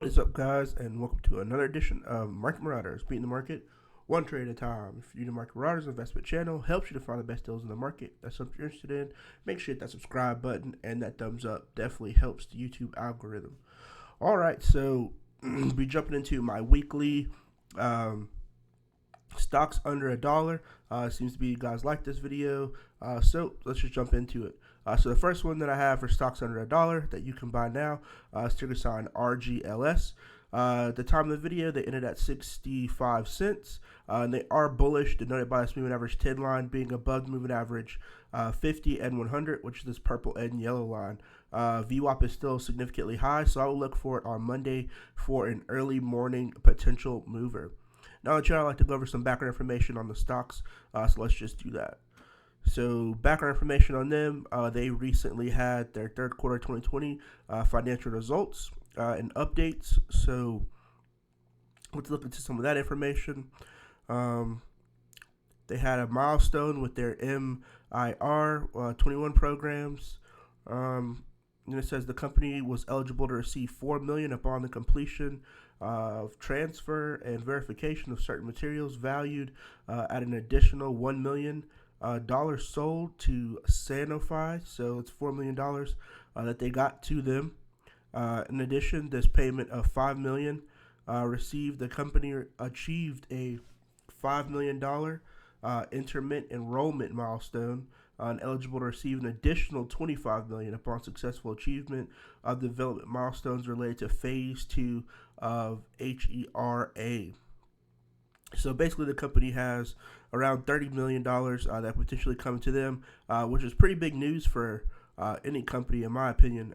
What's up, guys, and welcome to another edition of Market Marauders, beating the market one trade at a time. If you're new to Market Marauders investment channel, helps you to find the best deals in the market. That's something you're interested in. Make sure you hit that subscribe button and that thumbs up. Definitely helps the YouTube algorithm. All right, so be jumping into my weekly um, stocks under $1. Seems to be you guys like this video, so let's just jump into it. So the first one that I have for stocks under $1 that you can buy now is ticker sign RGLS. At the time of the video, they ended at 65 cents. And they are bullish, denoted by this moving average 10 line being above the moving average 50 and 100, which is this purple and yellow line. VWAP is still significantly high, so I will look for it on Monday for an early morning potential mover. Now on the channel, I like to go over some background information on the stocks, so let's just do that. So background information on them, they recently had their third quarter 2020 financial results and updates. So let's look into some of that information. They had a milestone with their MIR 21 programs. And it says the company was eligible to receive $4 million upon the completion of transfer and verification of certain materials valued at an additional $1 million dollars sold to Sanofi. So it's $4 million that they got to them. In addition, this payment of $5 million received. The company achieved a $5 million intermittent enrollment milestone and eligible to receive an additional $25 million upon successful achievement of development milestones related to phase 2 of HERA. So basically, the company has around $30 million that potentially come to them, which is pretty big news for any company, in my opinion.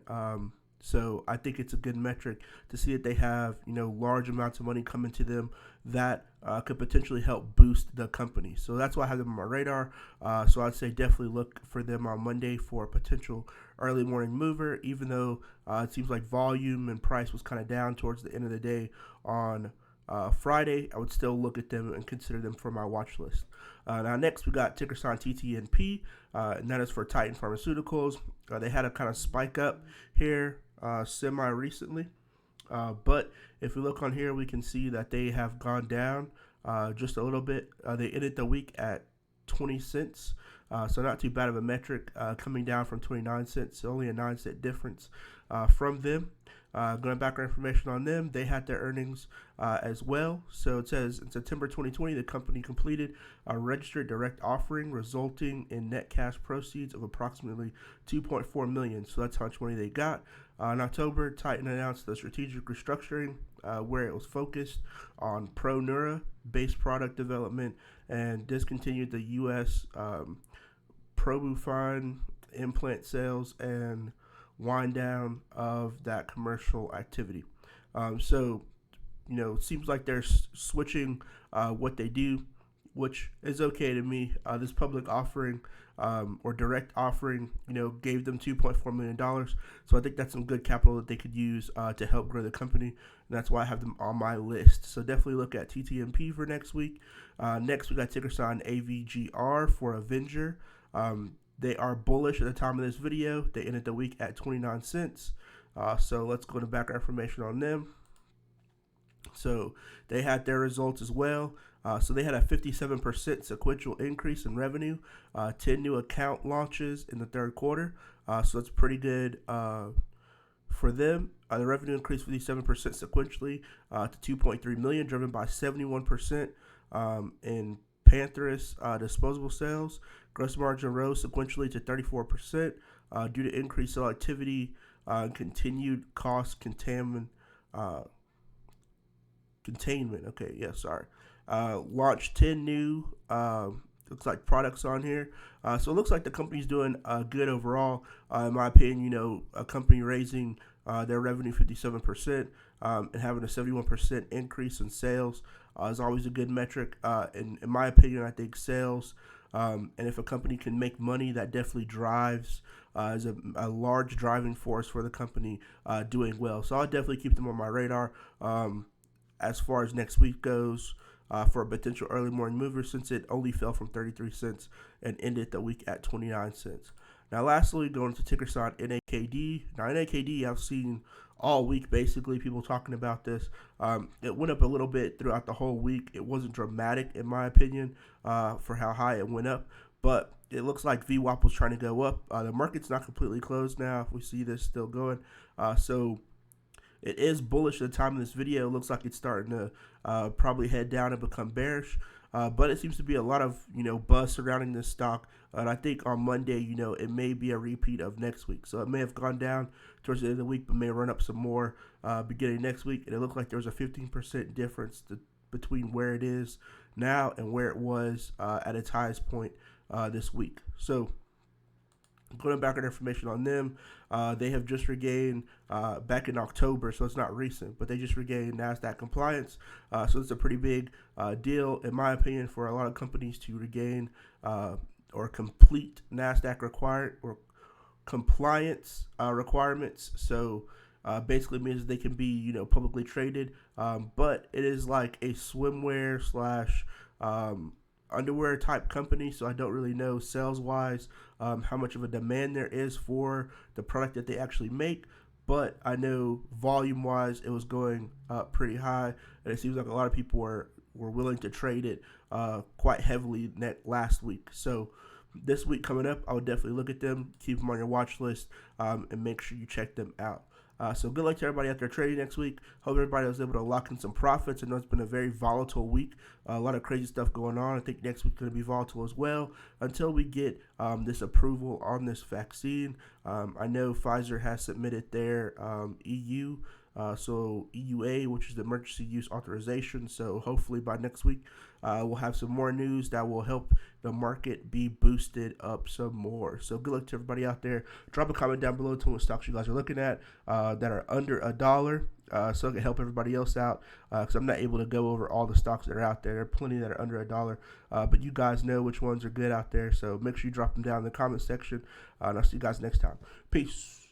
So I think it's a good metric to see that they have, large amounts of money coming to them that could potentially help boost the company. So that's why I have them on my radar. So I'd say definitely look for them on Monday for a potential early morning mover, even though it seems like volume and price was kind of down towards the end of the day on Friday. I would still look at them and consider them for my watch list. Now next we got ticker sign TTMP, and that is for Titan Pharmaceuticals. They had a kind of spike up here semi recently, but if we look on here, we can see that they have gone down just a little bit. They ended the week at 20 cents. So not too bad of a metric, coming down from 29 cents, only a 9-cent difference from them. Going back on information on them, they had their earnings as well. So it says in September 2020, the company completed a registered direct offering, resulting in net cash proceeds of approximately $2.4 million. So that's how much money they got. In October, Titan announced the strategic restructuring, where it was focused on pro-neura based product development and discontinued the U.S. Probufine implant sales and wind down of that commercial activity. So, it seems like they're switching what they do, which is okay to me. This public offering or direct offering, gave them $2.4 million. So I think that's some good capital that they could use to help grow the company. And that's why I have them on my list. So definitely look at TTMP for next week. Next, we got ticker sign AVGR for Avenger. They are bullish at the time of this video. They ended the week at 29 cents. So let's go to background information on them. So they had their results as well. So they had a 57% sequential increase in revenue, 10 new account launches in the third quarter. So that's pretty good for them. The revenue increased 57% sequentially to $2.3 million, driven by 71% in Pantheris disposable sales. Gross margin rose sequentially to 34% due to increased sale activity and continued cost containment. Launched 10 new looks like products on here. So it looks like the company's doing good overall. In my opinion, a company raising their revenue 57% and having a 71% increase in sales is always a good metric. In my opinion, I think sales and if a company can make money, that definitely drives is a large driving force for the company doing well. So I'll definitely keep them on my radar as far as next week goes. For a potential early morning mover, since it only fell from 33 cents and ended the week at 29 cents. Now, lastly, going to ticker sign NAKD. Now, NAKD I've seen all week, basically, people talking about this. It went up a little bit throughout the whole week. It wasn't dramatic, in my opinion, for how high it went up. But it looks like VWAP was trying to go up. The market's not completely closed now. We see this still going. So it is bullish at the time of this video. It looks like it's starting to probably head down and become bearish. But it seems to be a lot of, buzz surrounding this stock. And I think on Monday, it may be a repeat of next week. So it may have gone down towards the end of the week, but may run up some more beginning next week. And it looked like there was a 15% difference between where it is now and where it was at its highest point this week. So going back on information on them, they have just regained back in October, so it's not recent, but they just regained NASDAQ compliance. So it's a pretty big deal, in my opinion, for a lot of companies to regain or complete NASDAQ required or compliance requirements. So basically means they can be publicly traded, but it is like a swimwear slash underwear type company, so I don't really know sales wise how much of a demand there is for the product that they actually make, but I know volume wise it was going up pretty high, and it seems like a lot of people were willing to trade it quite heavily last week. So this week coming up, I would definitely look at them, keep them on your watch list, and make sure you check them out. So good luck to everybody out there trading next week. Hope everybody was able to lock in some profits. I know it's been a very volatile week. A lot of crazy stuff going on. I think next week's going to be volatile as well until we get this approval on this vaccine. I know Pfizer has submitted their EU, so EUA, which is the emergency use authorization. So hopefully by next week, we'll have some more news that will help the market be boosted up some more. So good luck to everybody out there. Drop a comment down below to what stocks you guys are looking at that are under $1, so it can help everybody else out, because I'm not able to go over all the stocks that are out there. There are plenty that are under $1, but you guys know which ones are good out there. So make sure you drop them down in the comment section, and I'll see you guys next time. Peace.